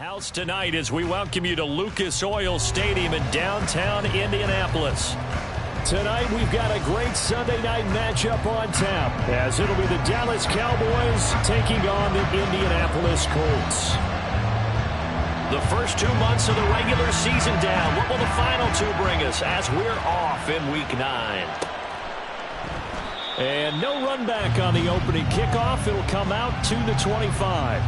house tonight as we welcome you to Lucas Oil Stadium in downtown Indianapolis. Tonight we've got a great Sunday night matchup on tap as it'll be the Dallas Cowboys taking on the Indianapolis Colts. The first 2 months of the regular season down. What will the final two bring us as we're off in Week 9? And no run back on the opening kickoff. It'll come out to the 25.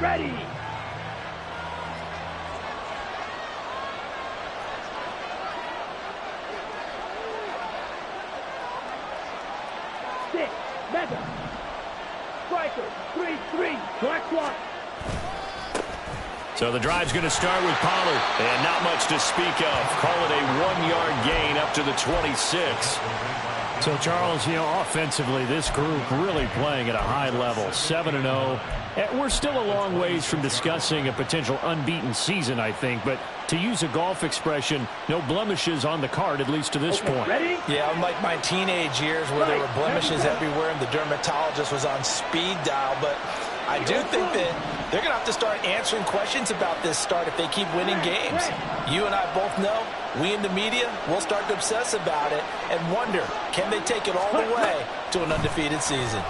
Ready. Six, mega. Striker, 3-3, black one. So the drive's going to start with Pollard. And not much to speak of. Call it a 1-yard gain up to the 26. So, Charles, offensively, this group really playing at a high level, 7-0. We're still a long ways from discussing a potential unbeaten season, I think. But to use a golf expression, no blemishes on the card, at least to this point. Ready? Yeah, unlike my teenage years where there were blemishes everywhere and the dermatologist was on speed dial. But I do think that they're going to have to start answering questions about this start if they keep winning games. You and I both know, we in the media, will start to obsess about it and wonder, can they take it all the way to an undefeated season?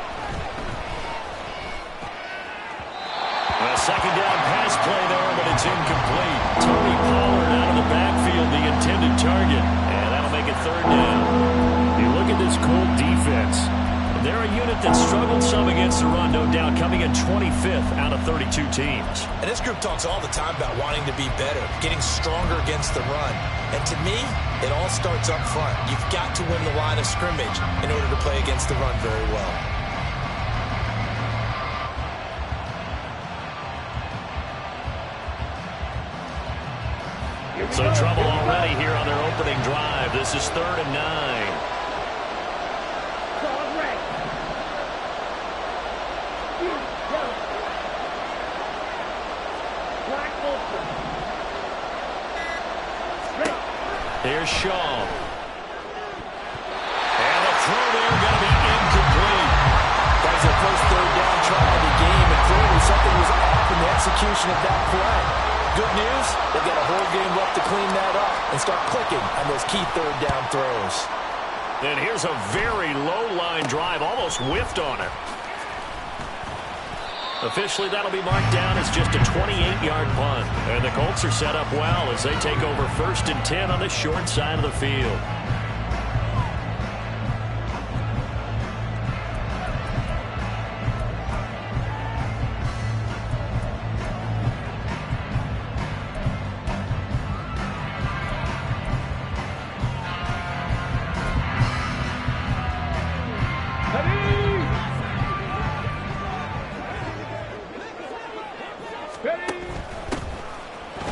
A second down pass play there, but it's incomplete. Tony Pollard out of the backfield, the intended target. And that'll make it third down. You look at this Colt defense. They're a unit that struggled some against the run, no doubt, coming in 25th out of 32 teams. And this group talks all the time about wanting to be better, getting stronger against the run. And to me, it all starts up front. You've got to win the line of scrimmage in order to play against the run very well. So trouble already here on their opening drive. This is 3rd and 9. Here's Shaw. And the throw there going to be incomplete. That was their first third down try of the game, and clearly something was off in the execution of that play. Good news, they've got a whole game left to clean that up and start clicking on those key third down throws. And here's a very low-line drive, almost whiffed on it. Officially, that'll be marked down as just a 28-yard punt. And the Colts are set up well as they take over 1st and 10 on the short side of the field.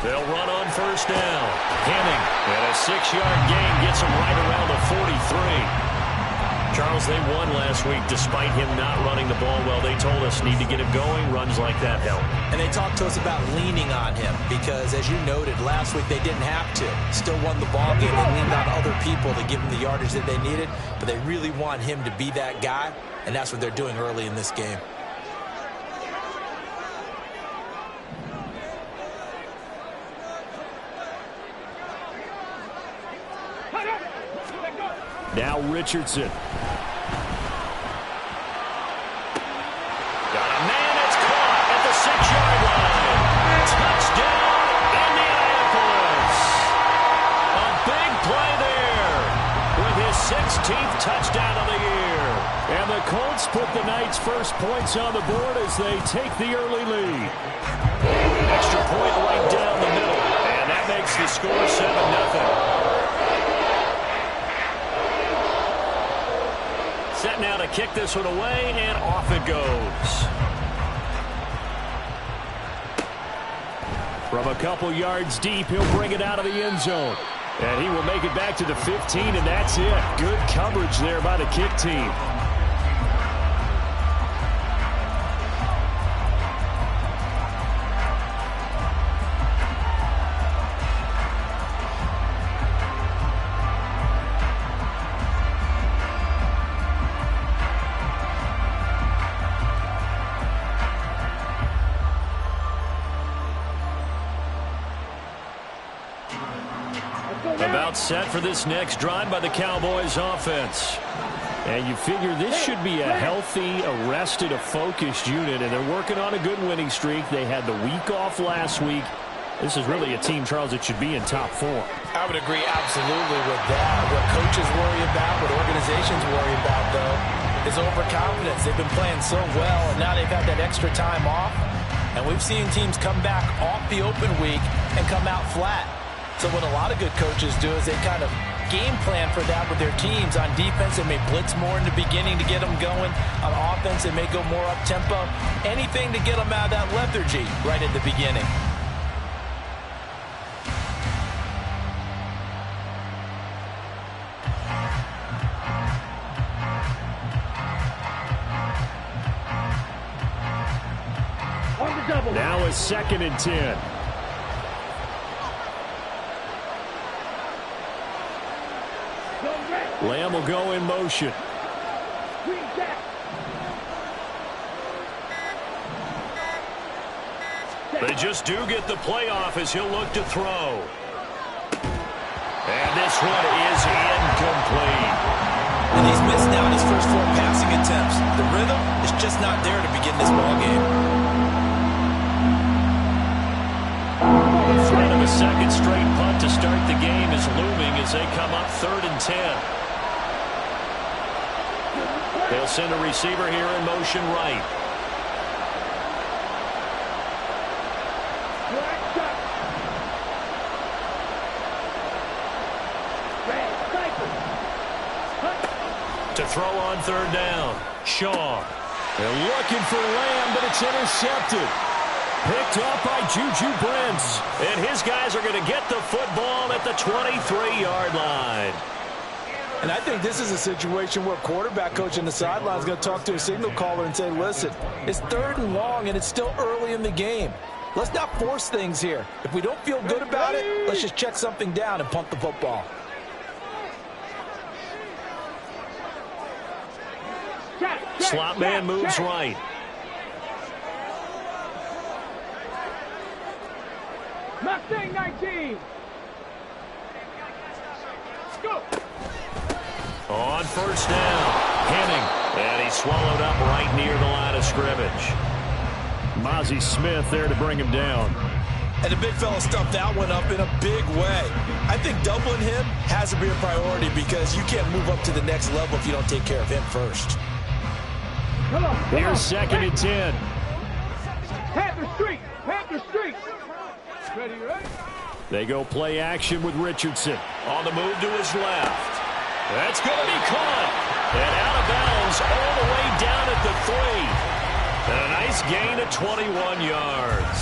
They'll run on 1st down. Henning, and a 6-yard gain gets them right around the 43. Charles, they won last week despite him not running the ball well. They told us need to get him going. Runs like that help. And they talked to us about leaning on him because, as you noted, last week they didn't have to. Still won the ball game. They leaned on other people to give them the yardage that they needed. But they really want him to be that guy, and that's what they're doing early in this game. Now Richardson. Got a man that's caught at the 6-yard line. Touchdown, Indianapolis. A big play there with his 16th touchdown of the year. And the Colts put the night's first points on the board as they take the early lead. Extra point right down the middle. And that makes the score 7-0. Set now to kick this one away, and off it goes. From a couple yards deep, he'll bring it out of the end zone. And he will make it back to the 15, and that's it. Good coverage there by the kick team. About set for this next drive by the Cowboys offense. And you figure this should be a healthy, arrested, a focused unit, and they're working on a good winning streak. They had the week off last week. This is really a team, Charles, that should be in top form. I would agree absolutely with that. What coaches worry about, what organizations worry about, though, is overconfidence. They've been playing so well, and now they've had that extra time off. And we've seen teams come back off the open week and come out flat. So what a lot of good coaches do is they kind of game plan for that with their teams. On defense, they may blitz more in the beginning to get them going. On offense, they may go more up-tempo. Anything to get them out of that lethargy right at the beginning. Now a 2nd and 10. Lamb will go in motion. They just do get the playoff as he'll look to throw. And this one is incomplete. And he's missed now his first 4 passing attempts. The rhythm is just not there to begin this ballgame. The threat of a second straight punt to start the game is looming as they come up 3rd and 10. They'll send a receiver here in motion right. To throw on 3rd down. Shaw. They're looking for Lamb, but it's intercepted. Picked up by Juju Brents. And his guys are going to get the football at the 23-yard line. And I think this is a situation where quarterback coach on the sideline is going to talk to a signal caller and say, listen, it's 3rd and long and it's still early in the game. Let's not force things here. If we don't feel good about it, let's just check something down and punt the football. Slot man moves right. Mustang 19. Go. On 1st down, Henning, and he's swallowed up right near the line of scrimmage. Mozzie Smith there to bring him down. And the big fella stuffed that one up in a big way. I think doubling him has to be a priority because you can't move up to the next level if you don't take care of him first. Here's 2nd and 10. Panther Street. Panther Street. Ready, right? They go play action with Richardson. On the move to his left. That's going to be caught. And out of bounds all the way down at the 3. And a nice gain of 21 yards.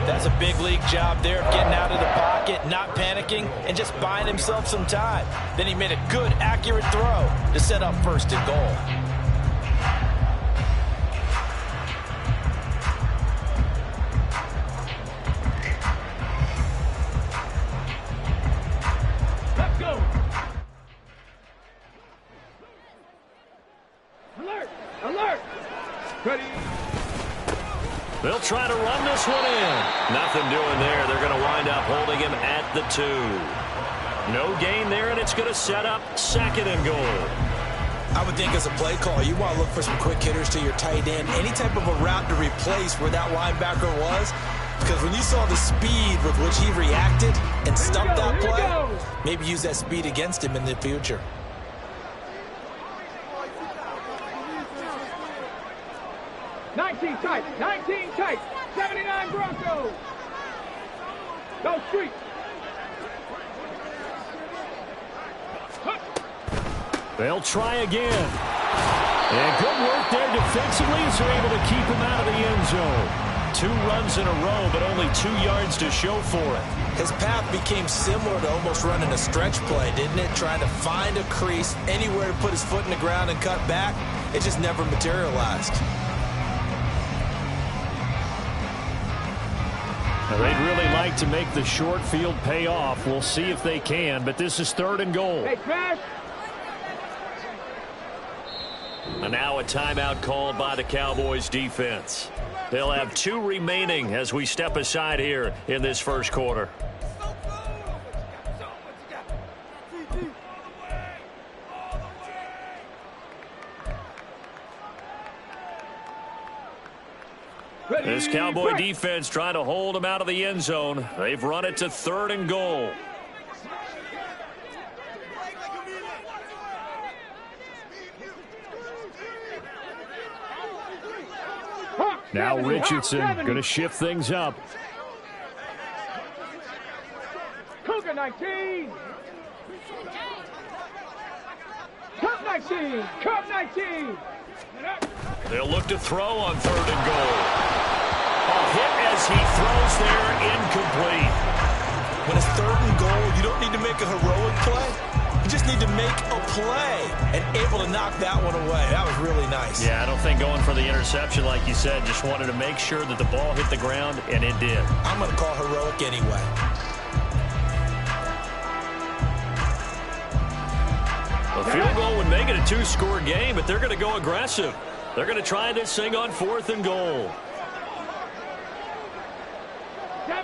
That's a big league job there of getting out of the pocket, not panicking, and just buying himself some time. Then he made a good, accurate throw to set up 1st and goal. They'll try to run this one in. Nothing doing there. They're going to wind up holding him at the 2. No gain there, and it's going to set up 2nd and goal. I would think as a play call, you want to look for some quick hitters to your tight end. Any type of a route to replace where that linebacker was. Because when you saw the speed with which he reacted and stuffed that play, maybe use that speed against him in the future. Tight, 19 tight, 79 Broncos. Go Street. They'll try again. And good work there defensively as they're able to keep him out of the end zone. 2 runs in a row, but only 2 yards to show for it. His path became similar to almost running a stretch play, didn't it? Trying to find a crease, anywhere to put his foot in the ground and cut back. It just never materialized. They'd really like to make the short field pay off. We'll see if they can, but this is 3rd and goal. Hey, Crash. And now a timeout called by the Cowboys defense. They'll have 2 remaining as we step aside here in this first quarter. This Cowboy defense trying to hold them out of the end zone. They've run it to 3rd and goal. Now Richardson going to shift things up. Cougar 19. Cup 19. Cup 19. They'll look to throw on 3rd and goal. A hit as he throws there, incomplete. When it's 3rd and goal, you don't need to make a heroic play. You just need to make a play and able to knock that one away. That was really nice. Yeah, I don't think going for the interception, like you said, just wanted to make sure that the ball hit the ground, and it did. I'm going to call heroic anyway. A field goal would make it a 2-score game, but they're going to go aggressive. They're going to try this thing on 4th and goal.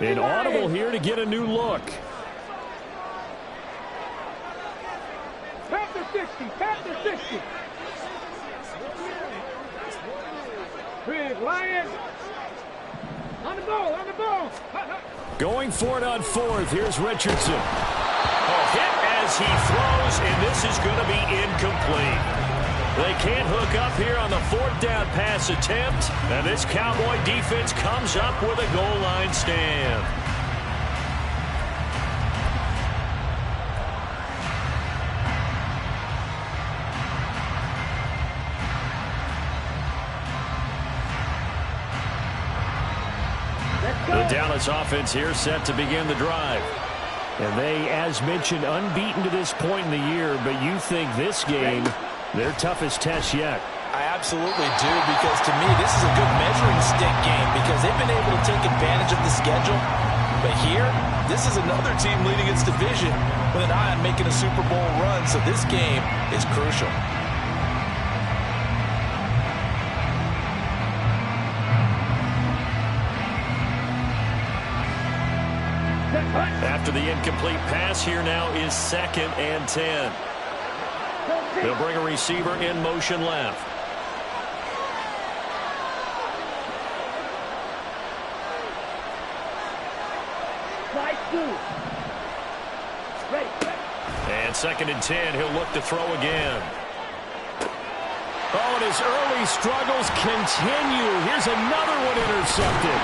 Inaudible here to get a new look. Panther 60. Panther 60. Big Lion. On the ball. On the ball. Going for it on 4th. Here's Richardson. A hit as he throws, and this is going to be incomplete. They can't hook up here on the 4th down pass attempt, and this Cowboy defense comes up with a goal line stand. The Dallas offense here set to begin the drive. And they, as mentioned, unbeaten to this point in the year, but you think this game, their toughest test yet. I absolutely do, because to me, this is a good measuring stick game because they've been able to take advantage of the schedule. But here, this is another team leading its division with an eye on making a Super Bowl run, so this game is crucial. After the incomplete pass, here now is 2nd and 10. They'll bring a receiver in motion left. And 2nd and 10, he'll look to throw again. Oh, and his early struggles continue. Here's another one intercepted.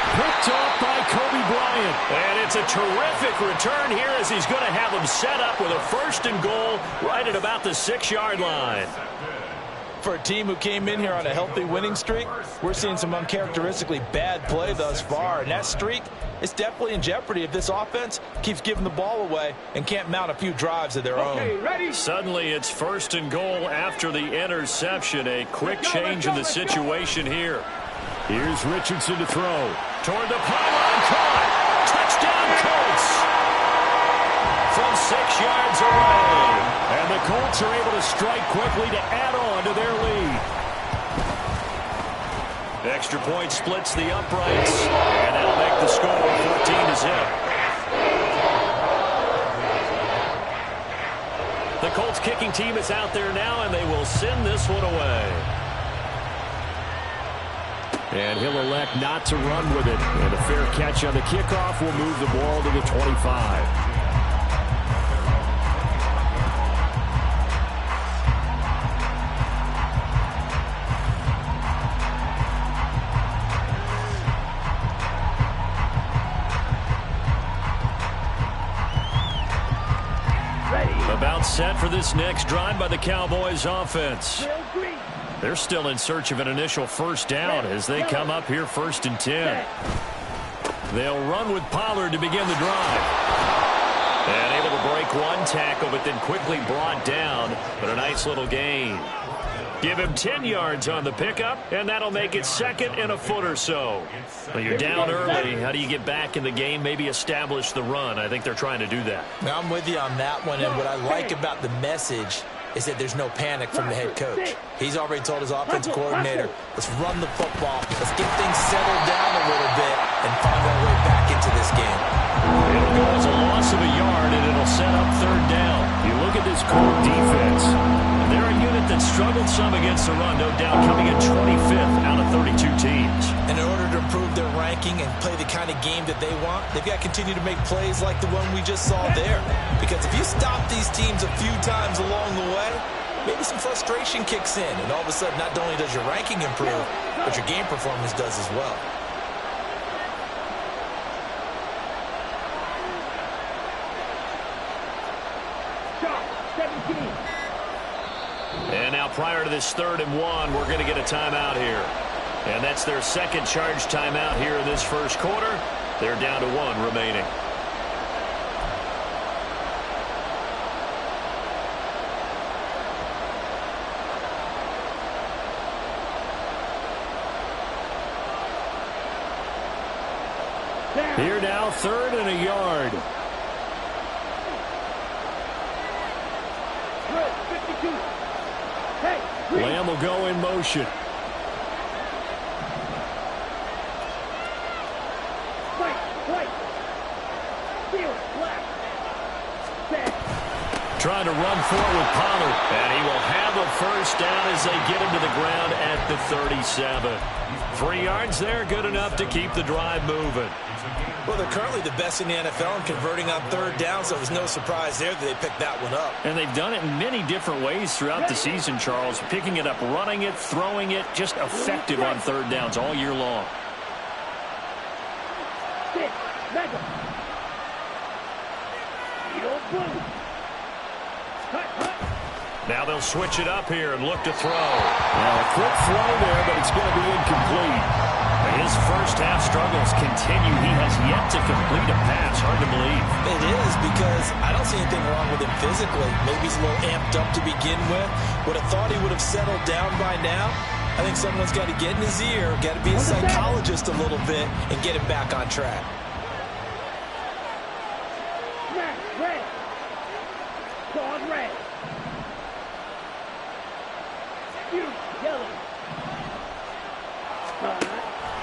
Picked off by Kobe Bryant. And it's a terrific return here as he's going to have him set up with a 1st and goal right at about the 6-yard line. For a team who came in here on a healthy winning streak, we're seeing some uncharacteristically bad play thus far. And that streak is definitely in jeopardy if this offense keeps giving the ball away and can't mount a few drives of their own. Ready? Suddenly it's 1st and goal after the interception. A quick change in the situation here. Here's Richardson to throw. Toward the pylon, caught. Touchdown, Colts. From 6 yards away. And the Colts are able to strike quickly to add on to their lead. Extra point splits the uprights. And that'll make the score 14-0. The Colts kicking team is out there now, and they will send this one away. And he'll elect not to run with it. And a fair catch on the kickoff will move the ball to the 25. About set for this next drive by the Cowboys offense. They're still in search of an initial first down as they come up here 1st and 10. They'll run with Pollard to begin the drive. And able to break one tackle, but then quickly brought down. But a nice little gain. Give him 10 yards on the pickup, and that'll make it 2nd and a foot or so. Well, you're down early. How do you get back in the game, maybe establish the run? I think they're trying to do that. Now, I'm with you on that one, and what I like about the message is that there's no panic from the head coach. He's already told his offensive coordinator, let's run the football, let's get things settled down a little bit, and find our way back into this game. It'll go as a loss of a yard, and it'll set up 3rd down. You look at this Colt defense. They're a unit that struggled some against the run, no doubt, coming in 25th out of 32 teams. And in order to improve their ranking and play the kind of game that they want, they've got to continue to make plays like the one we just saw there. Because if you stop these teams a few times along the way, maybe some frustration kicks in. And all of a sudden, not only does your ranking improve, but your game performance does as well. And now prior to this 3rd and 1, we're going to get a timeout here. And that's their 2nd charge timeout here in this 1st quarter. They're down to 1 remaining. Here now, 3rd and a yard. Lamb will go in motion. Trying to run for it with Pollard. And he will have a first down as they get him to the ground at the 37. 3 yards there, good enough to keep the drive moving. Well, they're currently the best in the NFL in converting on 3rd down, so it was no surprise there that they picked that one up. And they've done it in many different ways throughout the season, Charles. Picking it up, running it, throwing it, just effective on 3rd downs all year long. Now they'll switch it up here and look to throw. Now a quick throw there, but it's going to be incomplete. His first half struggles continue. He has yet to complete a pass. Hard to believe. It is, because I don't see anything wrong with him physically. Maybe he's a little amped up to begin with. Would have thought he would have settled down by now. I think someone's got to get in his ear, got to be a psychologist a little bit, and get him back on track. Red. Dog red. Yellow.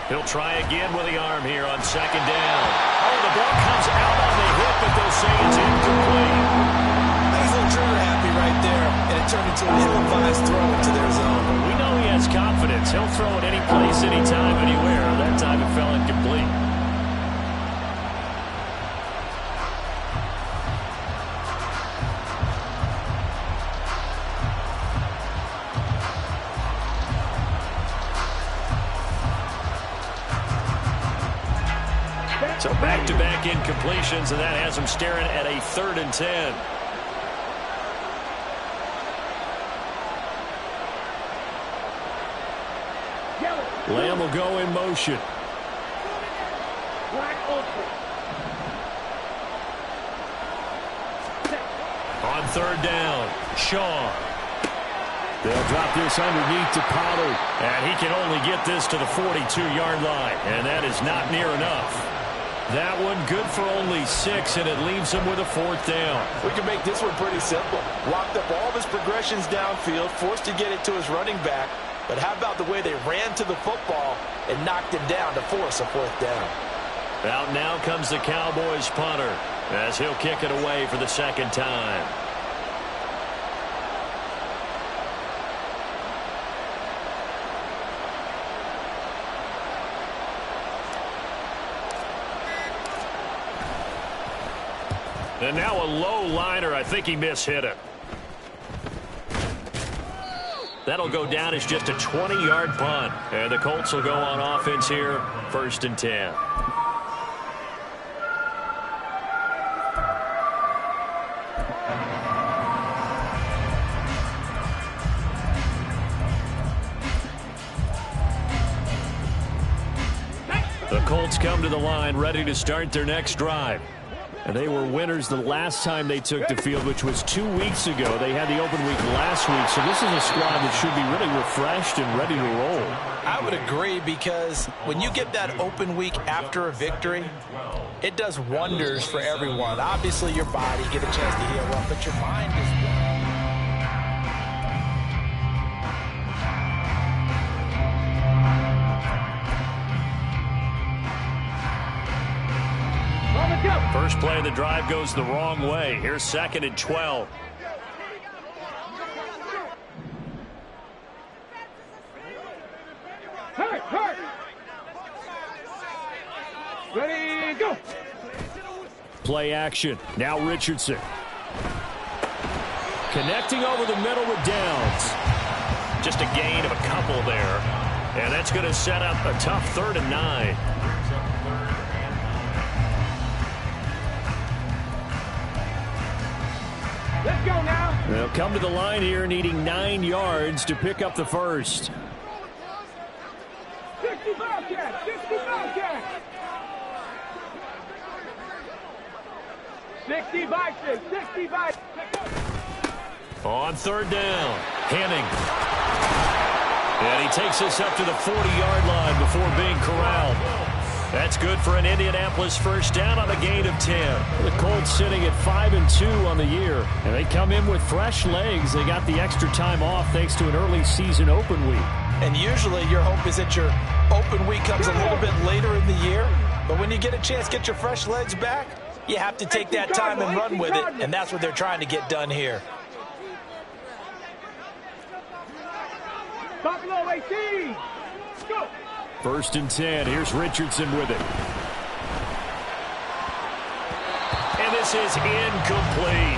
He'll try again with the arm here on 2nd down. Oh, the ball comes out on the hit, but they'll say it's incomplete. He's a little trigger happy right there, and it turned into an ill-advised throw into their zone. We know he has confidence. He'll throw it any place, anytime, anywhere. That time it fell incomplete. So back-to-back incompletions, and that has him staring at a 3rd and 10. Lamb will go in motion. On 3rd down, Shaw. They'll drop this underneath to Pollard, and he can only get this to the 42-yard line, and that is not near enough. That one good for only 6, and it leaves him with a 4th down. We can make this one pretty simple. Locked up all of his progressions downfield, forced to get it to his running back. But how about the way they ran to the football and knocked him down to force a 4th down? Out now comes the Cowboys punter as he'll kick it away for the 2nd time. And now a low liner. I think he mishit it. That'll go down as just a 20-yard punt. And the Colts will go on offense here, 1st and 10. Colts come to the line ready to start their next drive. And they were winners the last time they took the field, which was 2 weeks ago. They had the open week last week, so this is a squad that should be really refreshed and ready to roll. I would agree, because when you get that open week after a victory, it does wonders for everyone. Obviously, your body get a chance to heal up, but your mind is... First play of the drive goes the wrong way. Here's 2nd and 12. Hurt. Ready, go. Play action. Now Richardson. Connecting over the middle with Downs. Just a gain of a couple there. And that's going to set up a tough 3rd and 9. Let's go now. They'll come to the line here needing 9 yards to pick up the first. 60 Bobcats. 60 Bobcats. 60 Bison. 60 Bison. On 3rd down, Henning. And he takes us up to the 40-yard line before being corralled. That's good for an Indianapolis first down on a gain of 10. The Colts sitting at 5-2 on the year. And they come in with fresh legs. They got the extra time off thanks to an early season open week. And usually your hope is that your open week comes a little bit later in the year. But when you get a chance to get your fresh legs back, you have to take that time and run with it. And that's what they're trying to get done here. Buffalo 18. Go. 1st and 10. Here's Richardson with it. And this is incomplete.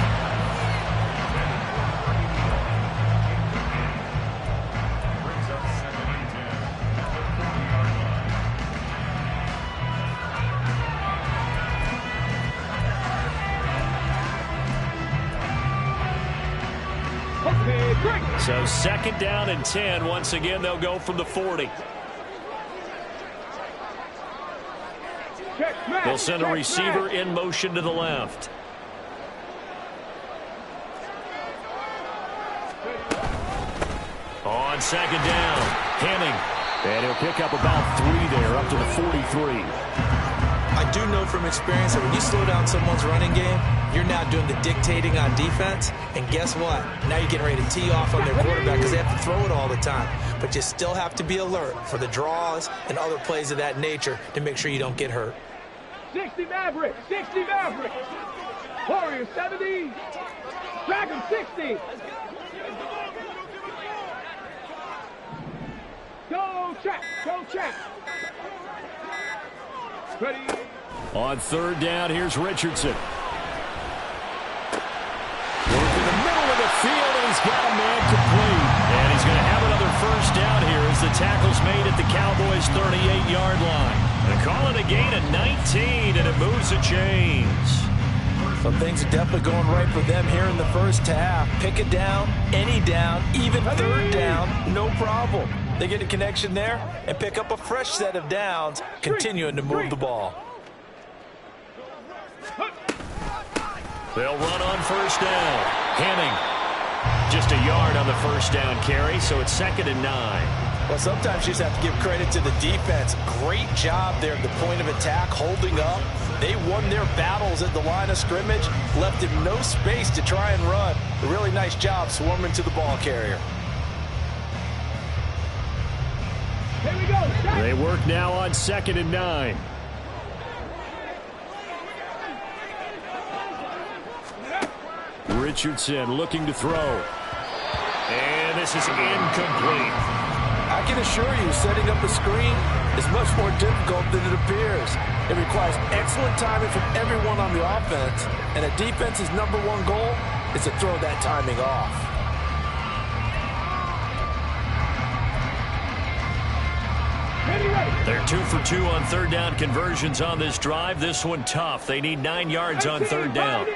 Okay, great. So 2nd down and 10. Once again, they'll go from the 40. They'll send a receiver in motion to the left. On 2nd down, Henning. And he'll pick up about 3 there, up to the 43. I do know from experience that when you slow down someone's running game, you're now doing the dictating on defense. And guess what? Now you're getting ready to tee off on their quarterback because they have to throw it all the time. But you still have to be alert for the draws and other plays of that nature to make sure you don't get hurt. 60 Mavericks. 60 Mavericks. Warriors 70. Dragon 60. Go check. Go check. Ready. On 3rd down, here's Richardson. Working the middle of the field, and he's got a man complete. And he's going to have another first down here as the tackle's made at the Cowboys' 38-yard line. They call it a gain of 19, and it moves the chains. So things are definitely going right for them here in the first half. Pick it down, any down, even 3rd down, no problem. They get a connection there and pick up a fresh set of downs, continuing to move the ball. They'll run on 1st down. Henning. Just a yard on the first down carry, so it's 2nd and 9. Well, sometimes you just have to give credit to the defense. Great job there at the point of attack, holding up. They won their battles at the line of scrimmage, left him no space to try and run. A really nice job swarming to the ball carrier. Here we go. They work now on 2nd and 9. Richardson looking to throw. And this is incomplete. I can assure you, setting up a screen is much more difficult than it appears. It requires excellent timing from everyone on the offense, and a defense's #1 goal is to throw that timing off. They're 2 for 2 on 3rd down conversions on this drive. This one tough. They need 9 yards on 3rd down.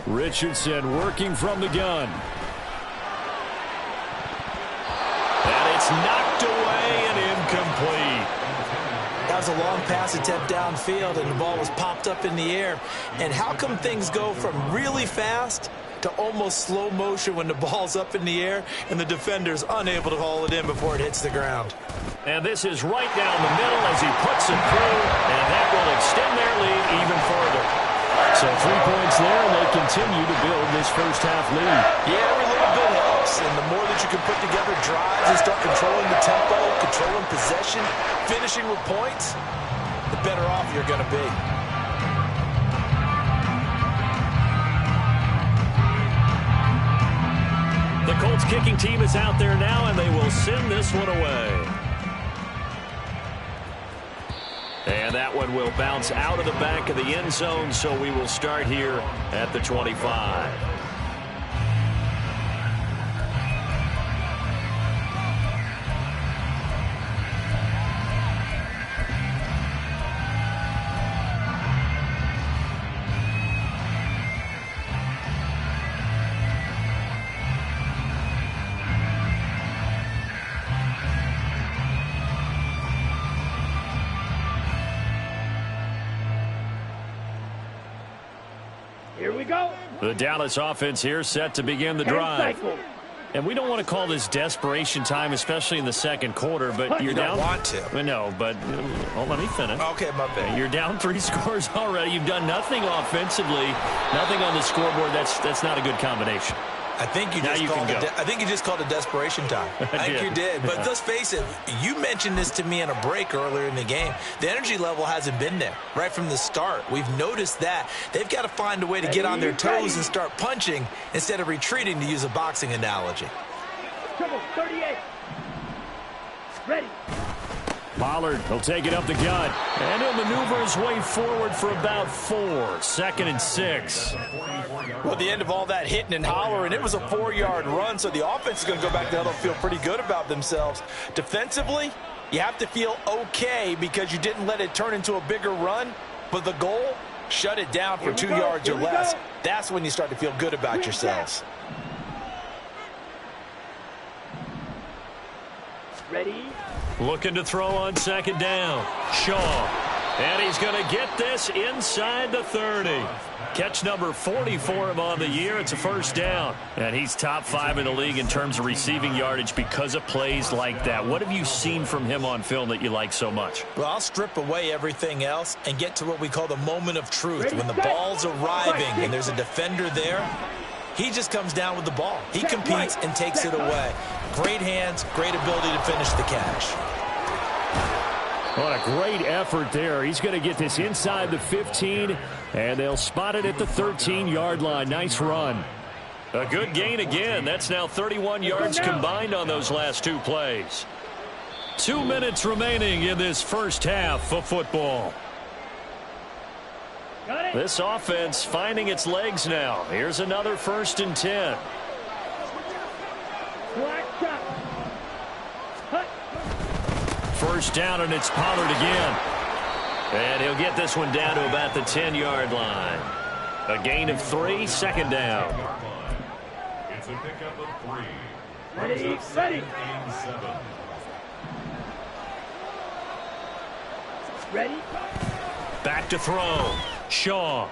Richardson working from the gun. And it's It's knocked away and incomplete. That was a long pass attempt downfield, and the ball was popped up in the air. And how come things go from really fast to almost slow motion when the ball's up in the air and the defender's unable to haul it in before it hits the ground? And this is right down the middle as he puts it through, and that will extend their lead even further. So 3 points there, and they continue to build this first half lead. Yeah, every little bit helps, and the more that you can put together drives and start controlling the tempo, controlling possession, finishing with points, the better off you're going to be. The Colts kicking team is out there now, and they will send this one away. And that one will bounce out of the back of the end zone, so we will start here at the 25. Here we go. The Dallas offense here set to begin the drive. And we don't want to call this desperation time, especially in the second quarter, but you're down. You don't want to. No, but let me finish. Okay, my bad. You're down 3 scores already. You've done nothing offensively, nothing on the scoreboard. That's not a good combination. I think you just called it desperation time. I think you did. But let's face it, you mentioned this to me in a break earlier in the game. The energy level hasn't been there right from the start. We've noticed that. They've got to find a way to get on their toes and start punching instead of retreating, to use a boxing analogy. Triple 38. Ready. Pollard, he'll take it up the gut, and he'll maneuver his way forward for about 4. 2nd and 6. Well, at the end of all that hitting and hollering, it was a 4-yard run, so the offense is going to go back there. They'll feel pretty good about themselves. Defensively, you have to feel okay because you didn't let it turn into a bigger run, but the goal, shut it down for 2 yards or less. That's when you start to feel good about yourselves. Ready. Looking to throw on 2nd down. Shaw. And he's going to get this inside the 30. Catch number 40 for him on the year. It's a 1st down. And he's top 5 in the league in terms of receiving yardage because of plays like that. What have you seen from him on film that you like so much? Well, I'll strip away everything else and get to what we call the moment of truth. When the ball's arriving and there's a defender there, he just comes down with the ball. He competes and takes it away. Great hands, great ability to finish the catch. What a great effort there. He's going to get this inside the 15, and they'll spot it at the 13-yard line. Nice run. A good gain again. That's now 31 yards combined on those last 2 plays. 2 minutes remaining in this first half of football. This offense finding its legs now. Here's another 1st and 10. First down, and it's Pollard again. And he'll get this one down to about the 10-yard line. A gain of 3, 2nd down. It's a pickup of 3. Ready. Ready. Back to throw. Shaw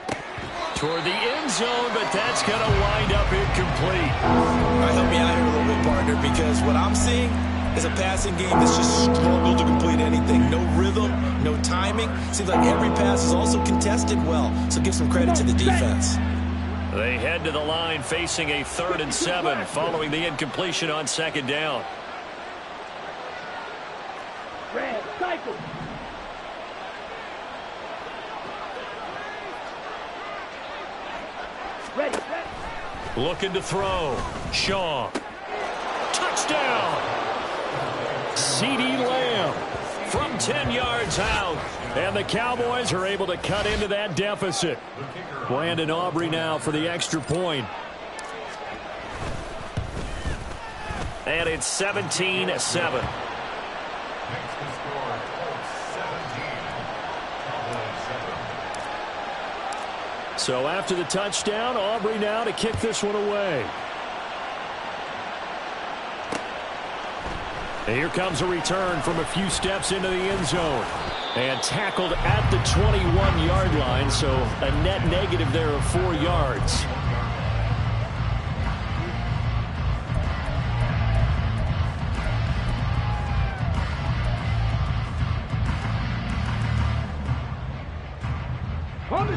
toward the end zone, but that's going to wind up incomplete. All right, help me out here a little bit, partner, because what I'm seeing is a passing game that's just struggled to complete anything. No rhythm, no timing. Seems like every pass is also contested well, so give some credit to the defense. They head to the line facing a 3rd and 7 following the incompletion on 2nd down. Red cycle. Ready. Looking to throw. Shaw. Touchdown. CeeDee Lamb from 10 yards out. And the Cowboys are able to cut into that deficit. Brandon Aubrey now for the extra point. And it's 17-7. So after the touchdown, Aubrey now to kick this one away. And here comes a return from a few steps into the end zone. And tackled at the 21-yard line, so a net negative there of 4 yards.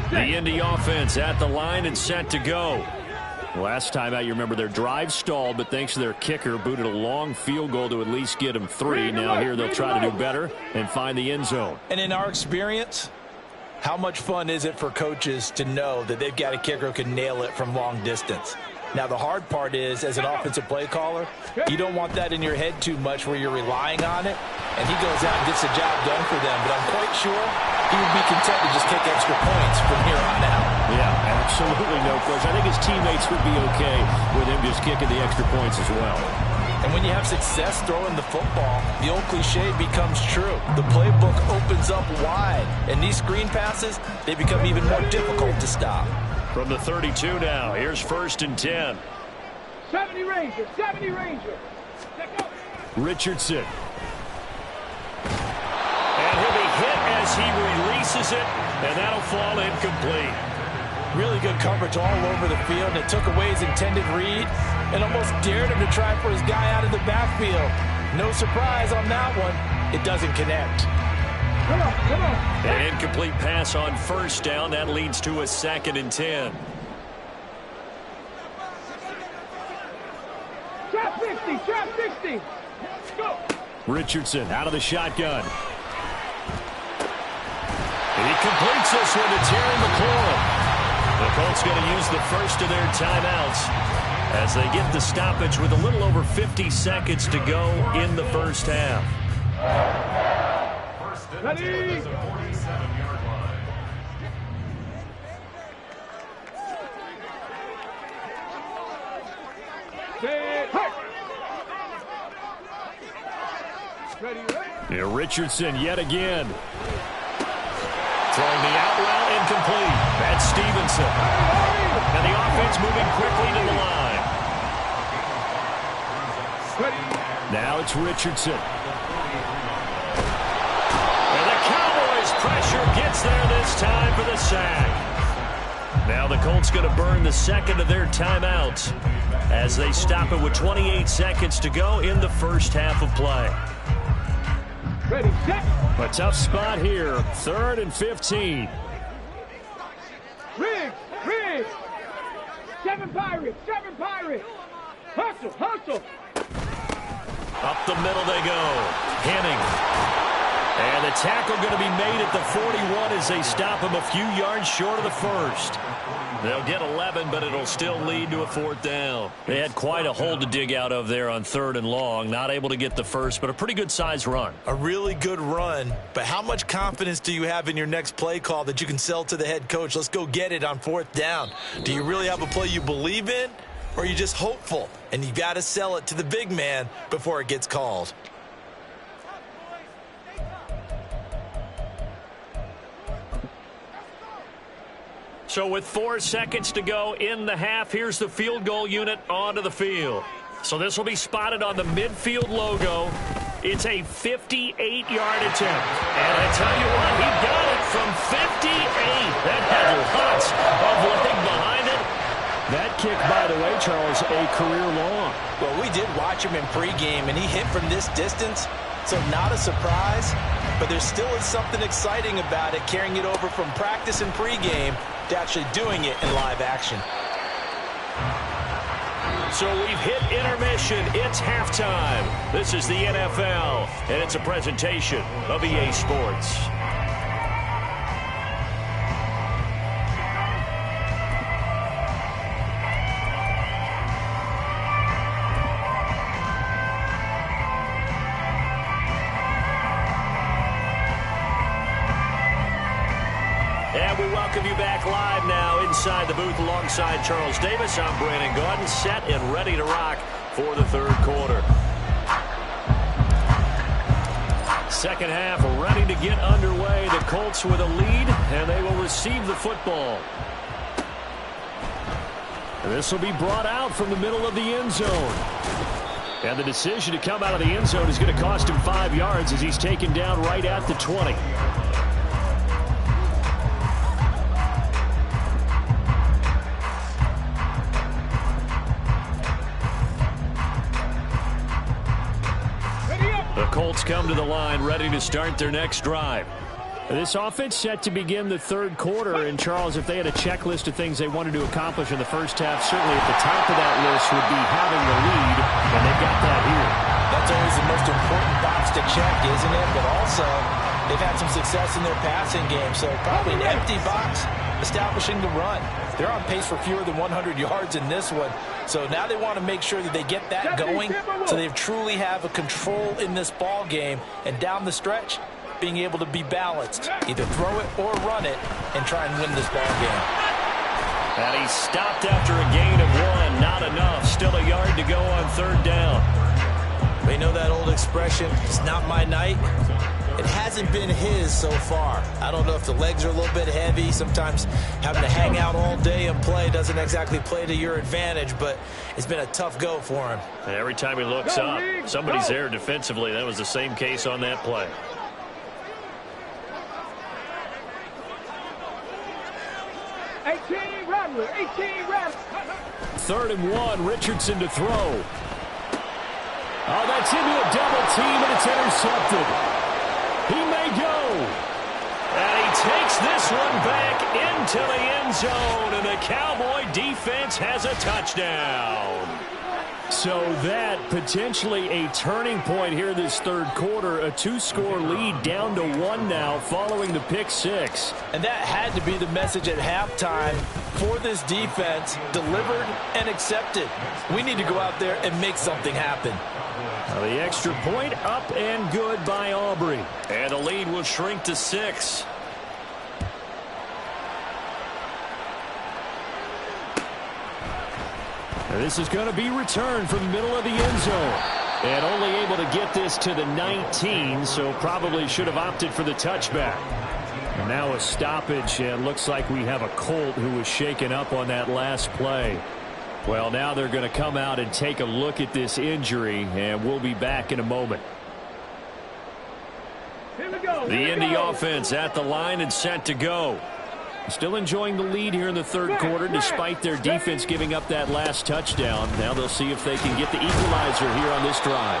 The Indy offense at the line and set to go. Last time out, you remember their drive stalled, but thanks to their kicker, booted a long field goal to at least get them 3. Now here they'll try to do better and find the end zone. And in our experience, how much fun is it for coaches to know that they've got a kicker who can nail it from long distance? Now, the hard part is, as an offensive play caller, you don't want that in your head too much where you're relying on it, and he goes out and gets the job done for them. But I'm quite sure he would be content to just kick extra points from here on out. Yeah, absolutely no question. I think his teammates would be okay with him just kicking the extra points as well. And when you have success throwing the football, the old cliche becomes true. The playbook opens up wide, and these screen passes, they become even more difficult to stop. From the 32 now, here's 1st and 10. 70 Ranger, 70 Ranger. Richardson. And he'll be hit as he releases it, and that'll fall incomplete. Really good coverage all over the field, and it took away his intended read and almost dared him to try for his guy out of the backfield. No surprise on that one. It doesn't connect. Come on, come on. An incomplete pass on 1st down. That leads to a 2nd and 10. Trap 60, trap 60. Go. Richardson out of the shotgun. He completes this one to Terry McLaurin. The Colts going to use the first of their timeouts as they get the stoppage with a little over 50 seconds to go in the first half. First and 10 is a 47-yard line. Ready, ready. Yeah, Richardson yet again. Throwing the out well, incomplete. That's Stevenson. And the offense moving quickly to the line. Now it's Richardson. And the Cowboys' pressure gets there this time for the sack. Now the Colts going to burn the 2nd of their timeouts as they stop it with 28 seconds to go in the first half of play. Ready, set. A tough spot here. 3rd and 15. Riggs, Riggs. 7 Pirates, 7 Pirates. Hustle, hustle. Up the middle they go. Henning. And the tackle going to be made at the 41 as they stop him a few yards short of the 1st. They'll get 11, but it'll still lead to a 4th down. They had quite a hole to dig out of there on 3rd and long. Not able to get the first, but a pretty good size run. A really good run, but how much confidence do you have in your next play call that you can sell to the head coach? Let's go get it on 4th down. Do you really have a play you believe in, or are you just hopeful? And you got to sell it to the big man before it gets called. So with 4 seconds to go in the half, here's the field goal unit onto the field. So this will be spotted on the midfield logo. It's a 58-yard attempt. And I tell you what, he got it from 58. That had lots of leg behind it. That kick, by the way, Charles, a career long. Well, we did watch him in pregame, and he hit from this distance. So not a surprise, but there still is something exciting about it, carrying it over from practice and pregame to actually doing it in live action. So we've hit intermission. It's halftime. This is the NFL, and it's a presentation of EA Sports. And we welcome you back live now inside the booth alongside Charles Davis. I'm Brandon Gaudin, set and ready to rock for the 3rd quarter. Second half ready to get underway. The Colts with a lead, and they will receive the football. This will be brought out from the middle of the end zone. And the decision to come out of the end zone is going to cost him 5 yards as he's taken down right at the 20. The Colts come to the line ready to start their next drive. This offense set to begin the third quarter. And, Charles, if they had a checklist of things they wanted to accomplish in the first half, certainly at the top of that list would be having the lead, and they've got that here. That's always the most important box to check, isn't it? But also, they've had some success in their passing game, so probably an empty box establishing the run. They're on pace for fewer than 100 yards in this one, so now they want to make sure that they get that going so they truly have a control in this ball game, and down the stretch, being able to be balanced, either throw it or run it, and try and win this ball game. And he stopped after a gain of 1. Not enough. Still a yard to go on third down. They know that old expression, it's not my night. It hasn't been his so far. I don't know if the legs are a little bit heavy. Sometimes having to hang out all day and play doesn't exactly play to your advantage, but it's been a tough go for him. And every time he looks up, somebody's there defensively. That was the same case on that play. Third and 1, Richardson to throw. Oh, that's into a double team, and it's intercepted. He may go. And he takes this one back into the end zone, and the Cowboy defense has a touchdown. So that potentially a turning point here this third quarter. A 2-score lead down to 1 now following the pick 6. And that had to be the message at halftime for this defense. Delivered and accepted. We need to go out there and make something happen. Now the extra point up and good by Aubrey. And the lead will shrink to 6. This is going to be returned from the middle of the end zone. And only able to get this to the 19, so probably should have opted for the touchback. And now a stoppage, and looks like we have a Colt who was shaken up on that last play. Well, now they're going to come out and take a look at this injury, and we'll be back in a moment. The Indy offense at the line and set to go. Still enjoying the lead here in the third quarter despite their defense giving up that last touchdown. Now they'll see if they can get the equalizer here on this drive.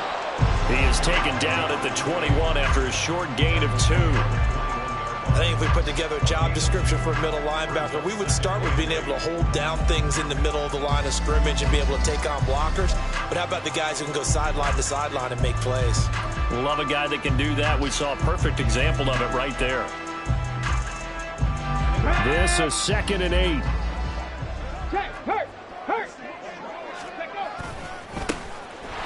He is taken down at the 21 after a short gain of 2. I think if we put together a job description for a middle linebacker, we would start with being able to hold down things in the middle of the line of scrimmage and be able to take on blockers. But how about the guys who can go sideline to sideline and make plays? Love a guy that can do that. We saw a perfect example of it right there. This is 2nd and 8.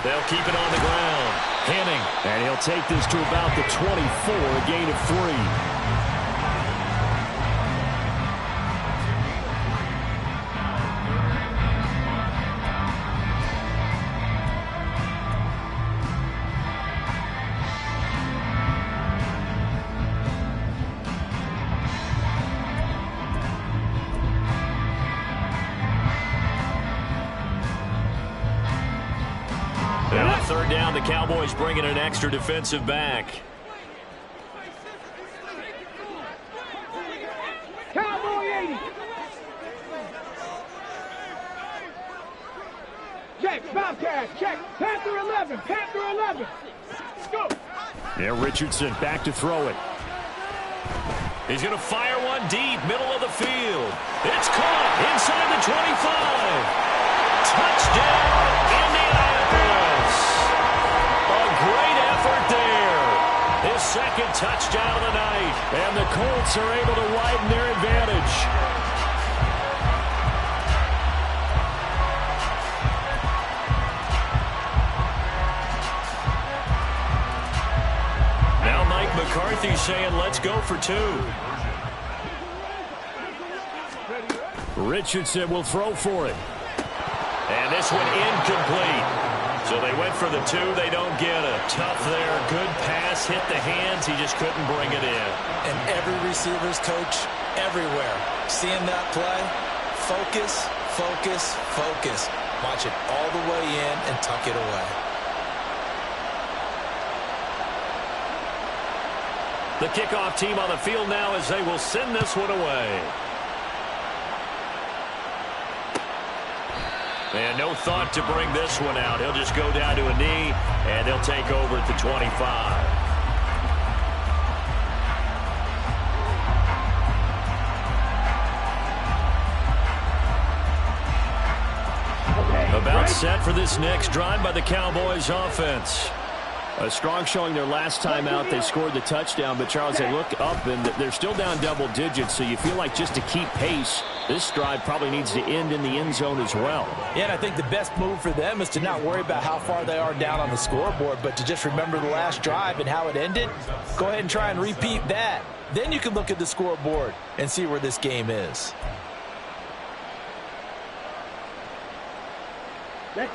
They'll keep it on the ground. Henning, and he'll take this to about the 24, a gain of 3. Third down, the Cowboys bringing an extra defensive back. Cowboy 80. Check, Bobcat, check. Panther 11, Panther 11. Let's go. Yeah, Richardson back to throw it. He's going to fire one deep, middle of the field. It's caught inside the 25. Touchdown, Indianapolis. A great effort there. His second touchdown of the night. And the Colts are able to widen their advantage. Now Mike McCarthy saying, let's go for 2. Richardson will throw for it. And this one incomplete. So they went for the 2. They don't get it. Tough there. Good pass. Hit the hands. He just couldn't bring it in. And every receiver's coach everywhere. Seeing that play, focus, focus, focus. Watch it all the way in and tuck it away. The kickoff team on the field now as they will send this one away. And no thought to bring this one out. He'll just go down to a knee, and they'll take over at the 25. About set for this next drive by the Cowboys offense. A strong showing their last time out. They scored the touchdown, but Charles, they look up and they're still down double digits, so you feel like just to keep pace, this drive probably needs to end in the end zone as well. Yeah, and I think the best move for them is to not worry about how far they are down on the scoreboard, but to just remember the last drive and how it ended. Go ahead and try and repeat that. Then you can look at the scoreboard and see where this game is.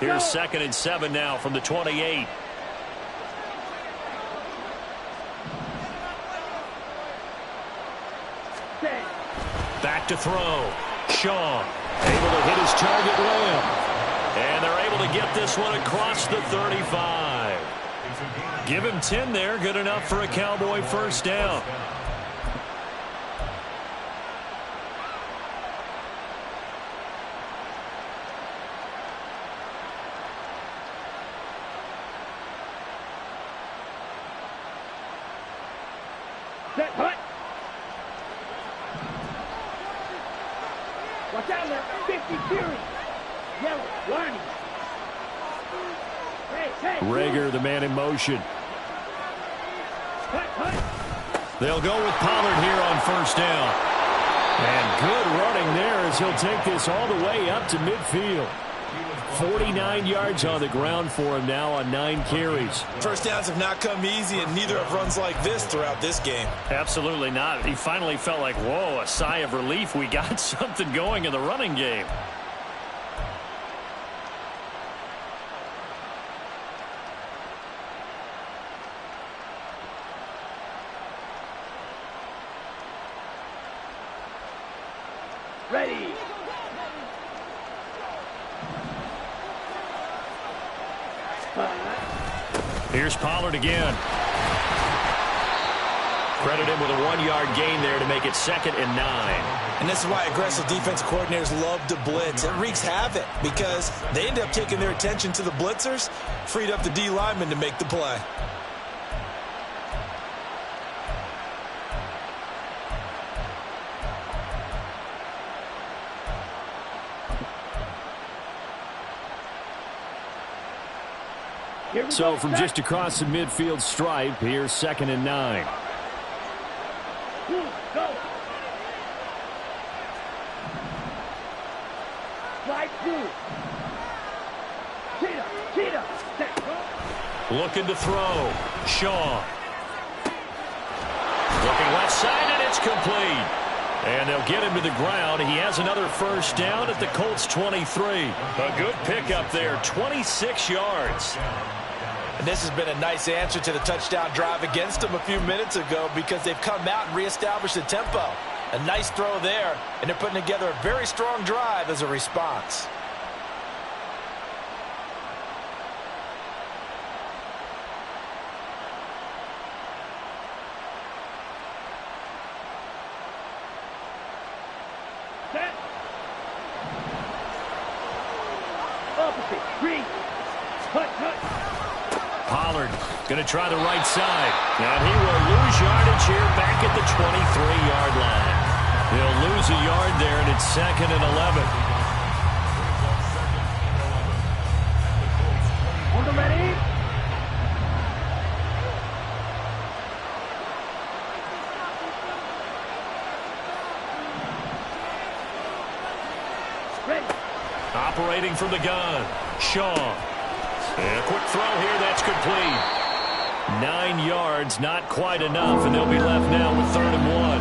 Here's 2nd and 7 now from the 28. Back to throw. Shaw able to hit his target layup. And they're able to get this one across the 35. Give him 10 there. Good enough for a Cowboy first down. Set, hut. Watch out there, 50 Fury. Yellow, Lonnie. Hey. Rager, the man in motion. Hut. They'll go with Pollard here on first down. And good running there as he'll take this all the way up to midfield. 49 yards on the ground for him now on 9 carries. First downs have not come easy, and neither have runs like this throughout this game. Absolutely not. He finally felt like, whoa, a sigh of relief. We got something going in the running game. Ready. Here's Pollard again. Credit him with a 1-yard gain there to make it 2nd and 9. And this is why aggressive defensive coordinators love to blitz. It wreaks havoc because they end up taking their attention to the blitzers, freed up the D lineman to make the play. So from just across the midfield stripe, here's 2nd and 9. Go. Slide through. Cheetah. Set. Looking to throw. Shaw. Looking left side, and it's complete. And they'll get him to the ground. He has another first down at the Colts 23. A good pickup there, 26 yards. And this has been a nice answer to the touchdown drive against them a few minutes ago because they've come out and reestablished the tempo. A nice throw there, and they're putting together a very strong drive as a response. Set. Opposite. Green. Hut. Pollard going to try the right side. And he will lose yardage here back at the 23-yard line. He'll lose a yard there, and it's 2nd and 11. On the ready. Ready. Operating from the gun. Shaw. And a quick throw here, that's complete. 9 yards, not quite enough, and they'll be left now with 3rd and 1.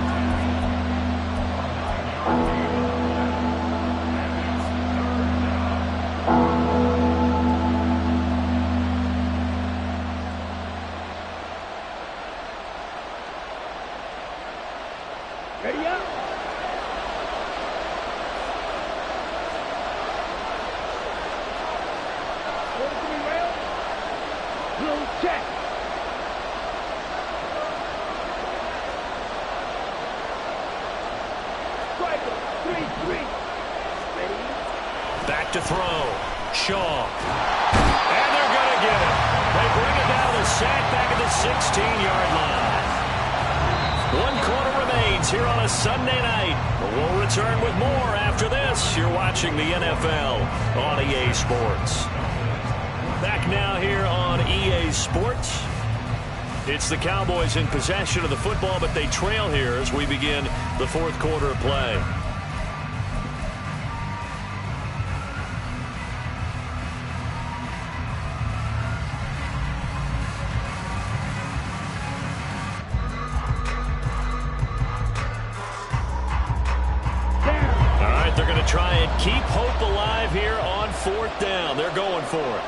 Ready up. Check. Back to throw. Shaw. And they're going to get it. They bring it down to the sack back at the 16-yard line. 1 quarter remains here on a Sunday night. We'll return with more after this. You're watching the NFL on EA Sports. Back now here on EA Sports. It's the Cowboys in possession of the football, but they trail here as we begin the 4th quarter of play. They're going to try and keep hope alive here on 4th down. They're going for it.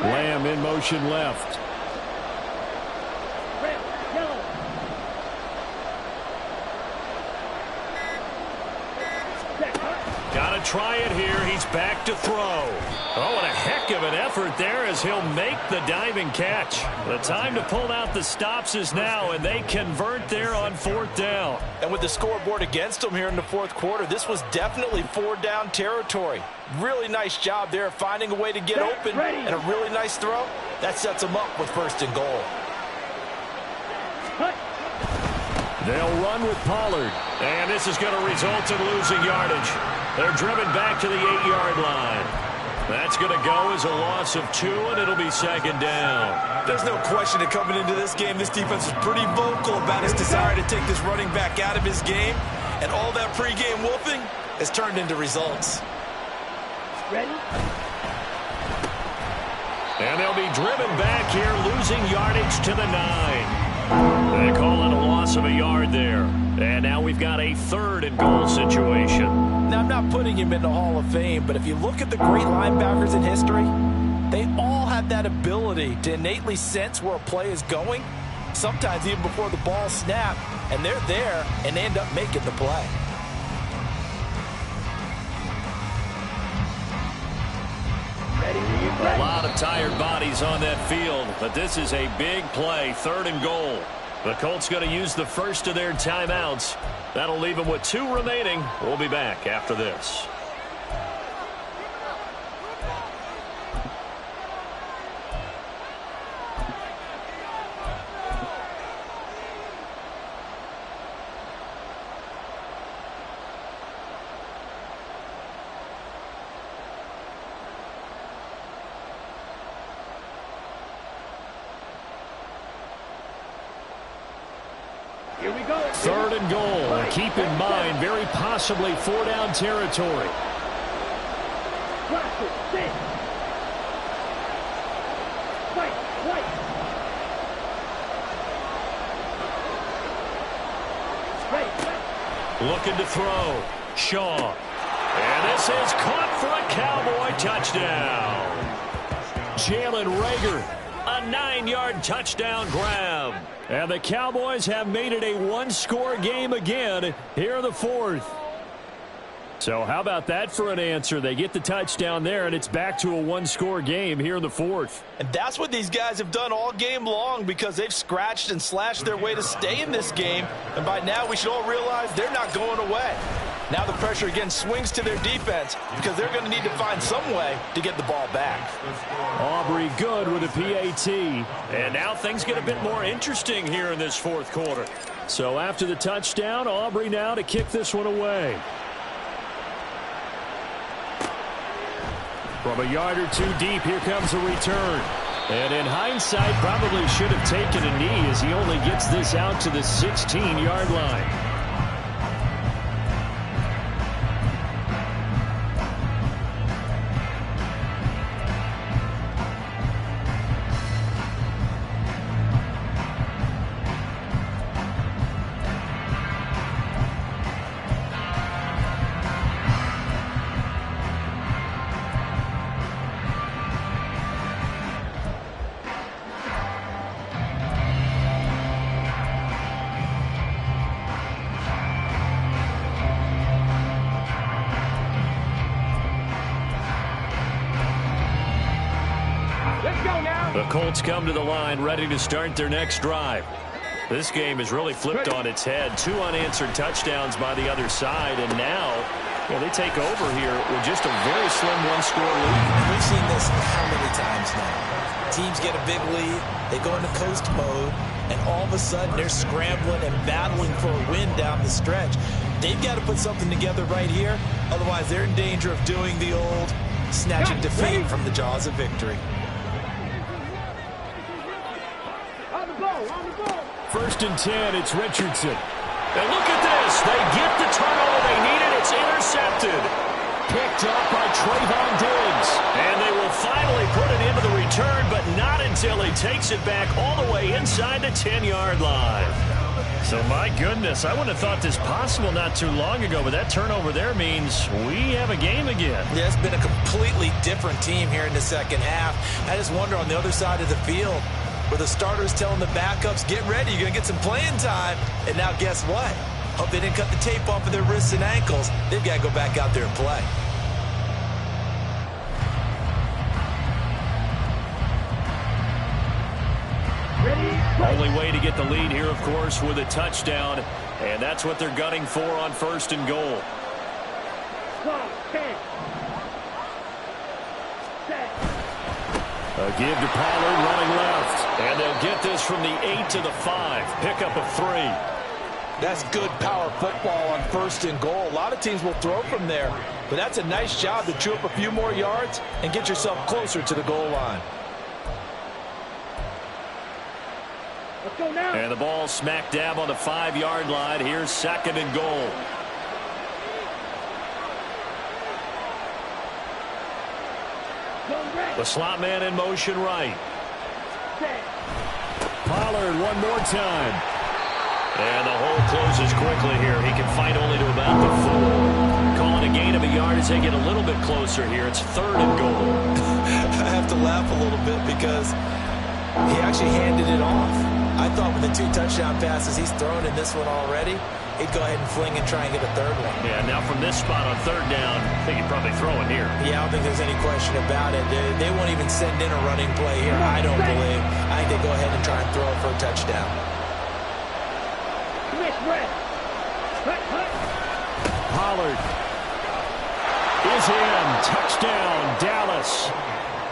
Lamb in motion left. Got to try it here. He's back to throw. Oh, what a heck of an effort there as he'll make the diving catch. The time to pull out the stops is now, and they convert there on 4th down. And with the scoreboard against them here in the 4th quarter, this was definitely 4-down territory. Really nice job there finding a way to get open, and a really nice throw. That sets them up with 1st and goal. They'll run with Pollard, and this is going to result in losing yardage. They're driven back to the 8-yard line. That's going to go as a loss of 2, and it'll be 2nd down. There's no question that coming into this game, this defense is pretty vocal about its desire to take this running back out of his game, and all that pregame wolfing has turned into results. Ready? And they'll be driven back here, losing yardage to the 9. They call it a loss of a yard there. And now we've got a 3rd and goal situation. Now, I'm not putting him in the Hall of Fame, but if you look at the great linebackers in history, they all have that ability to innately sense where a play is going, sometimes even before the ball snaps, and they're there and they end up making the play. A lot of tired bodies on that field, but this is a big play, 3rd and goal. The Colts going to use the first of their timeouts. That'll leave them with 2 remaining. We'll be back after this. Here we go. 3rd and goal. And keep in mind, very possibly 4-down territory. Looking to throw. Shaw. And this is caught for a Cowboy touchdown. Jalen Reagor, a 9-yard touchdown grab. And the Cowboys have made it a 1-score game again here in the 4th. So how about that for an answer? They get the touchdown there, and it's back to a 1-score game here in the 4th. And that's what these guys have done all game long, because they've scratched and slashed their way to stay in this game. And by now we should all realize they're not going away. Now the pressure again swings to their defense, because they're going to need to find some way to get the ball back. Aubrey good with a PAT. And now things get a bit more interesting here in this 4th quarter. So after the touchdown, Aubrey now to kick this one away. From a yard or 2 deep, here comes a return. And in hindsight, probably should have taken a knee as he only gets this out to the 16-yard line. The Colts come to the line ready to start their next drive. This game is really flipped on its head. 2 unanswered touchdowns by the other side, and now they take over here with just a very slim one-score lead. We've seen this how many times now? Teams get a big lead, they go into coast mode, and all of a sudden they're scrambling and battling for a win down the stretch. They've got to put something together right here, otherwise they're in danger of doing the old snatching defeat from the jaws of victory. First and 10, it's Richardson. And look at this. They get the turnover they needed. It's intercepted. Picked up by Trayvon Diggs. And they will finally put it into the return, but not until he takes it back all the way inside the 10-yard line. So, my goodness, I wouldn't have thought this possible not too long ago, but that turnover there means we have a game again. Yeah, it's been a completely different team here in the second half. I just wonder on the other side of the field, where the starters telling the backups, get ready, you're going to get some playing time. And now guess what? Hope they didn't cut the tape off of their wrists and ankles. They've got to go back out there and play. Only way to get the lead here, of course, with a touchdown. And that's what they're gunning for on first and goal. A give to Pollard running left. And they'll get this from the 8 to the 5. Pickup of 3. That's good power football on first and goal. A lot of teams will throw from there. But that's a nice job to chew up a few more yards and get yourself closer to the goal line. Let's go now. And the ball smack dab on the 5-yard line. Here's second and goal. The slot man in motion right. Pollard one more time. And the hole closes quickly here. He can fight only to about the 4. Calling a gain of a yard as they get a little bit closer here. It's third and goal. I have to laugh a little bit because he actually handed it off. I thought with the 2 touchdown passes he's thrown in this one already, he'd go ahead and fling and try and get a third one. Yeah, now from this spot on third down, I think he'd probably throw it here. Yeah, I don't think there's any question about it. They won't even send in a running play here, I don't believe. I think they go ahead and try and throw it for a touchdown. Pollard is in. Touchdown, Dallas.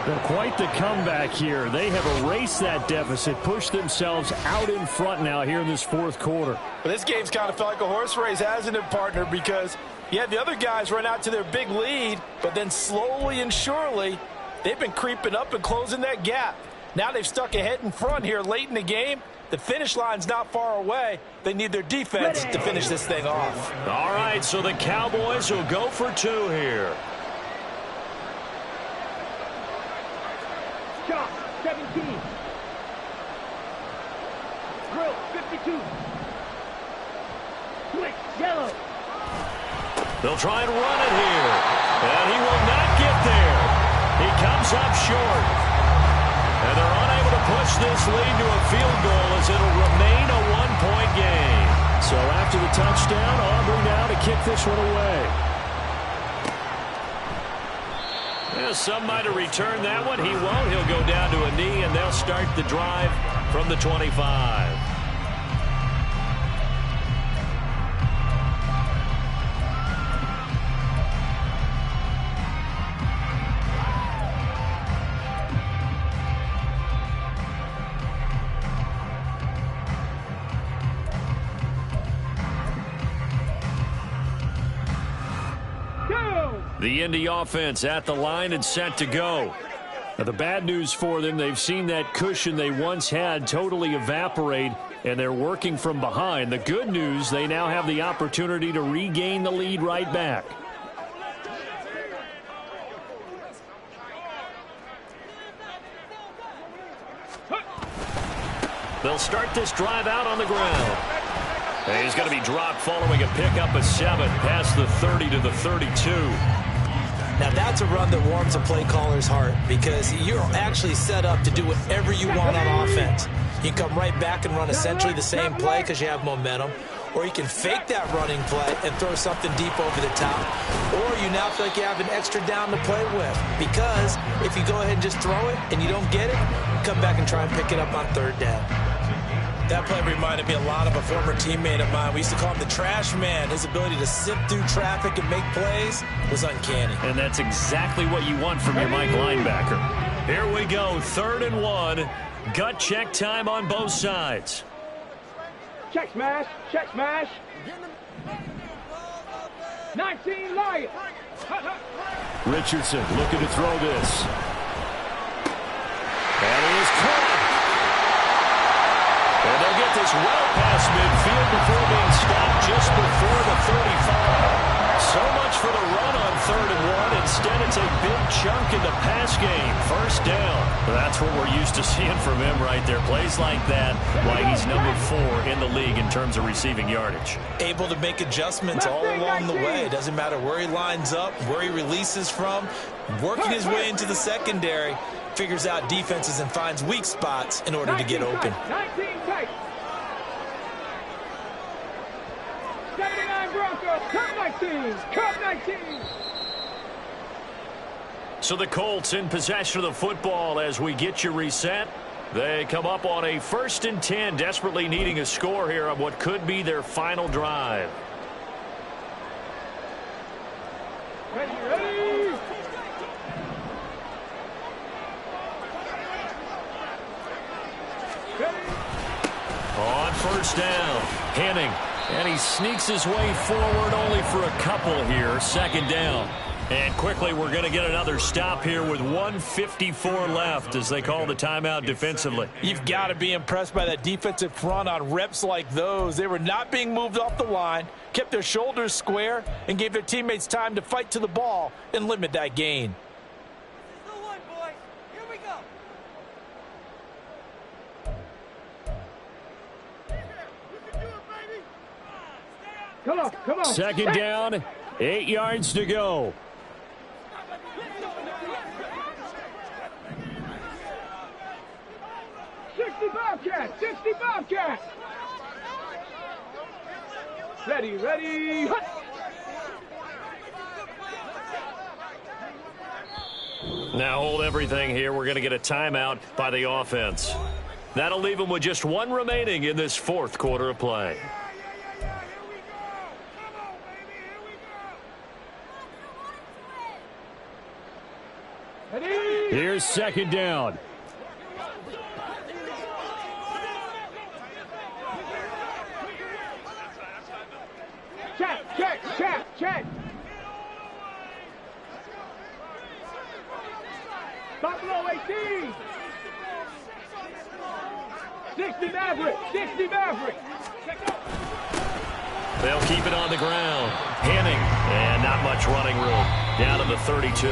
Well, quite the comeback here. They have erased that deficit, pushed themselves out in front now here in this fourth quarter. But this game's kind of felt like a horse race, hasn't it, partner? Because you had the other guys run out to their big lead, but then slowly and surely, they've been creeping up and closing that gap. Now they've stuck ahead in front here late in the game. The finish line's not far away. They need their defense to finish this thing off. All right, so the Cowboys will go for 2 here. Shot, 17. Grill, 52. Switch, yellow. They'll try and run it here. And he will not get there. He comes up short. And they're unable to push this lead to a field goal as it'll remain a 1-point game. So after the touchdown, Aubrey now to kick this one away. Yeah, some might have returned that one. He won't. He'll go down to a knee, and they'll start the drive from the 25. The Indy offense at the line and set to go. Now, the bad news for them, they've seen that cushion they once had totally evaporate, and they're working from behind. The good news, they now have the opportunity to regain the lead right back. They'll start this drive out on the ground. And he's going to be dropped following a pickup of 7 past the 30 to the 32. Now that's a run that warms a play caller's heart because you're actually set up to do whatever you want on offense. You come right back and run essentially the same play because you have momentum, or you can fake that running play and throw something deep over the top, or you now feel like you have an extra down to play with. Because if you go ahead and just throw it and you don't get it, come back and try and pick it up on third down. That play reminded me a lot of a former teammate of mine. We used to call him the trash man. His ability to sift through traffic and make plays was uncanny. And that's exactly what you want from your Mike linebacker. Here we go, 3rd and 1. Gut check time on both sides. Check smash. Check smash. 19 Lions. Richardson looking to throw this. And he is caught. And they'll get this well past midfield before being stopped just before the 35. So much for the run on 3rd and 1. Instead, it's a big chunk in the pass game. 1st down. That's what we're used to seeing from him right there. Plays like that, why he's number 4 in the league in terms of receiving yardage. Able to make adjustments all along the way. Doesn't matter where he lines up, where he releases from. Working his way into the secondary. Figures out defenses and finds weak spots in order to get open. 19 tight. 79 Broncos. Cup 19. Cup 19. So the Colts in possession of the football as we get you reset. They come up on a 1st and 10, desperately needing a score here on what could be their final drive. Ready. On 1st down, Henning, and he sneaks his way forward only for a couple here. 2nd down. And quickly we're going to get another stop here with 1:54 left as they call the timeout defensively. You've got to be impressed by that defensive front on reps like those. They were not being moved off the line, kept their shoulders square, and gave their teammates time to fight to the ball and limit that gain. Come on, come on. 2nd down, 8 yards to go. Bobcat, 60 Bobcat. Ready. Hut. Now hold everything here. We're going to get a timeout by the offense. That'll leave them with just 1 remaining in this 4th quarter of play. Ready. Here's 2nd down. Check. Buffalo 18. 60 Maverick. They'll keep it on the ground. Henning, and not much running room. Down to the 32.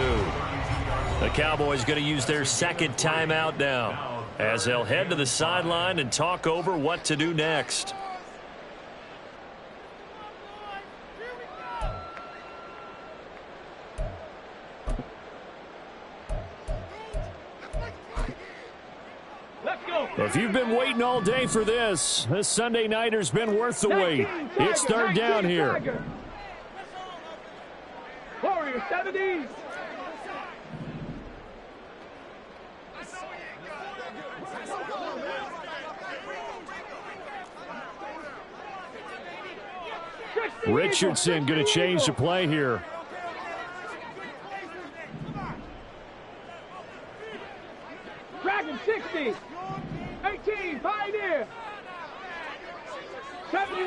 The Cowboys going to use their 2nd timeout now as they'll head to the sideline and talk over what to do next. If you've been waiting all day for this Sunday nighter's been worth the wait. It's 3rd down here. Warrior 70. Richardson going to change the play here. Dragon 60. 18, Pioneer. 70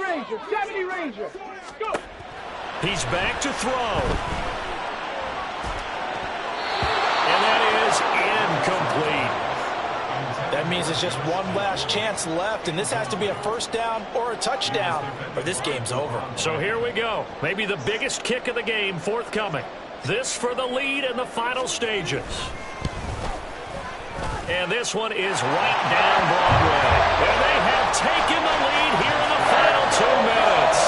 Ranger. Go. He's back to throw. And that is incomplete. That means it's just one last chance left, and this has to be a 1st down or a touchdown, or this game's over. So here we go. Maybe the biggest kick of the game forthcoming. This for the lead in the final stages. And this one is right down Broadway. And they have taken the lead here in the final 2 minutes.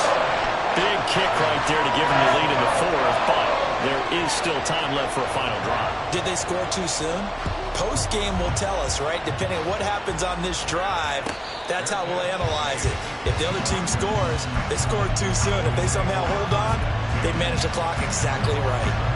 Big kick right there to give them the lead in the 4th, but there is still time left for a final drive. Did they score too soon? Post-game will tell us, right? Depending on what happens on this drive, that's how we'll analyze it. If the other team scores, they scored too soon. If they somehow hold on, they manage the clock exactly right.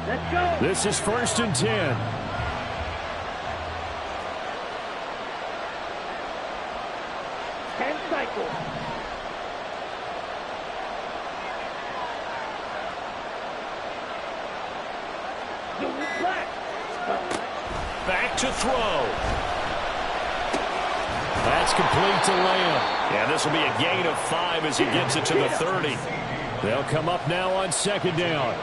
Let's go. This is 1st and 10. Cycle. Back to throw. That's complete to Lamb. Yeah, this will be a gain of 5 as he gets it to the 30. They'll come up now on 2nd down.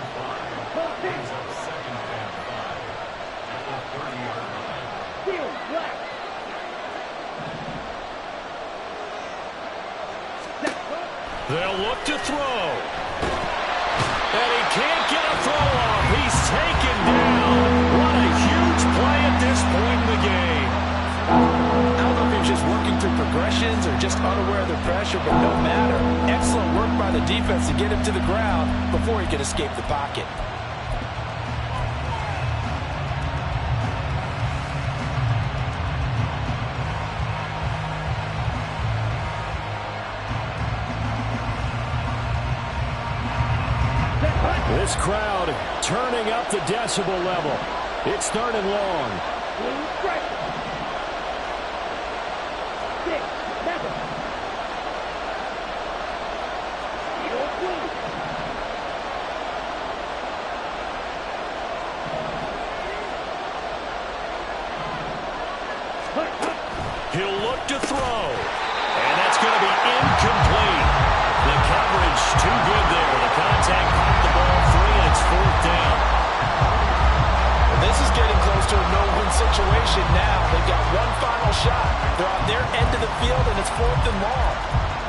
They'll look to throw. And he can't get a throw off. He's taken down. What a huge play at this point in the game. I don't know if he was just working through progressions or just unaware of the pressure, but no matter. Excellent work by the defense to get him to the ground before he could escape the pocket. This crowd turning up the decibel level. It's 3rd and long. He'll look to throw. And that's going to be incomplete. The coverage too good there. The contact popped the ball free, and it's 4th down. Well, this is getting close to a no-win situation now. They've got one final shot. They're on their end of the field, and it's 4th and long.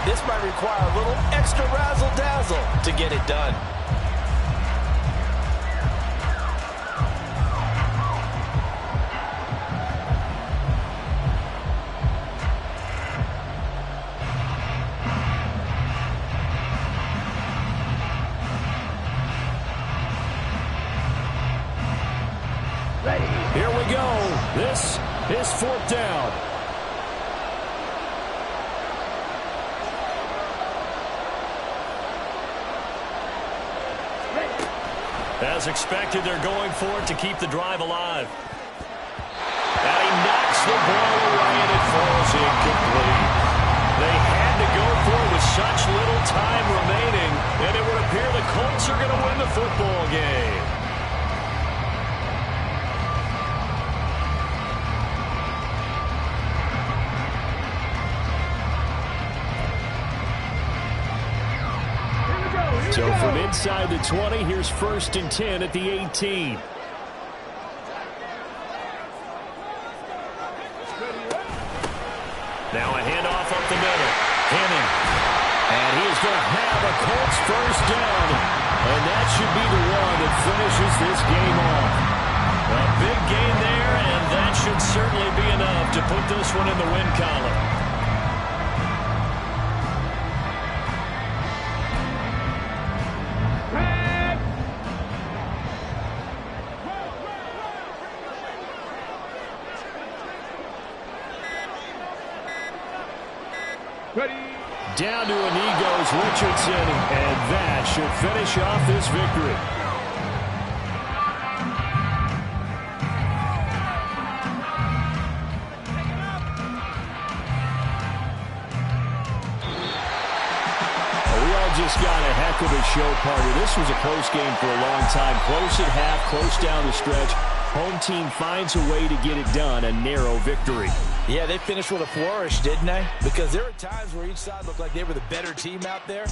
This might require a little extra razzle-dazzle to get it done. Here we go. This is 4th down. As expected, they're going for it to keep the drive alive. And he knocks the ball away, and it falls incomplete. They had to go for it with such little time remaining, and it would appear the Colts are going to win the football game. So from inside the 20, here's 1st and 10 at the 18. Now a handoff up the middle. Henning. And he's going to have a Colts 1st down. And that should be the one that finishes this game off. A big gain there, and that should certainly be enough to put this one in the win column. Down to a knee goes Richardson, and that should finish off this victory. We all just got a heck of a show, partner. This was a close game for a long time. Close at half, close down the stretch. Home team finds a way to get it done, a narrow victory. Yeah, they finished with a flourish, didn't they? Because there were times where each side looked like they were the better team out there.